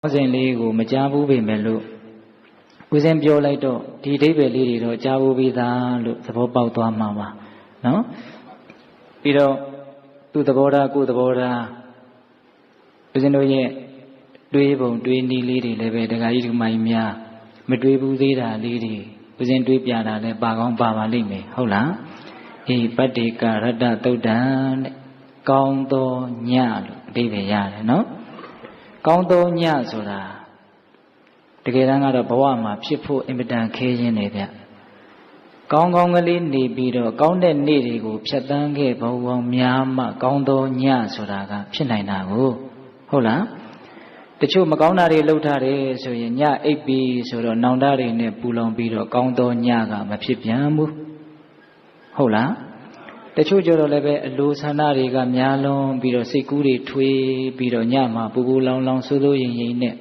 စဉ်လေးကိုမကြားဘူးပေမဲ့လို့ဦးဇင်းပြောလိုက်တော့ဒီအဓိပ္ပာယ်လေးတွေတော့ကြားဘူးပြီးသားလို့သဘောပေါက်သွားမှာပါနော်ပြီးတော့သူ့သဘောထားကိုယ်သဘောထားဦးဇင်းတို့ရဲ့တွေးပုံတွေးနည်းလေးတွေလည်းပဲဒကာကြီးဒကာမကြီးများမတွေးဘူးသေးတာလေးတွေဦးဇင်းတွေးပြတာလည်းပါကောင်းပါပါလိမ့်မယ်ဟုတ်လားအေးပတ္တိကရတ္တသုတ်တံတဲ့ကောင်းသောညလို့အဓိပ္ပာယ်ရတယ်နော်ကောင်းသောညဆိုတာတကယ်တမ်းကတော့ဘဝမှာဖြစ်ဖို့အင်မတန်ခဲရင်းနေဗျကောင်းကောင်းကလေးနေပြီးတော့ကောင်းတဲ့နေ့တွေကိုဖြတ်တန်းခဲ့ဘဝများမှကောင်းသောညဆိုတာကဖြစ်နိုင်တာကိုဟုတ်လားတချို့မကောင်းတာတွေလုပ်ထားတယ်ဆိုရင်ညအိပ်ပြီးဆိုတော့နောင်တတွေနဲ့ပူလောင်ပြီးတော့ကောင်းသောညကမဖြစ်ပြန်ဘူးဟုတ်လားတချို့ကြတော့လည်းပဲအလိုဆန္ဒတွေကများလွန်ပြီးတော့စိတ်ကူးတွေထွေးပြီးတော့ညမှာပူပူလောင်လောင်ဆိုးဆိုးရင်ရင်နဲ့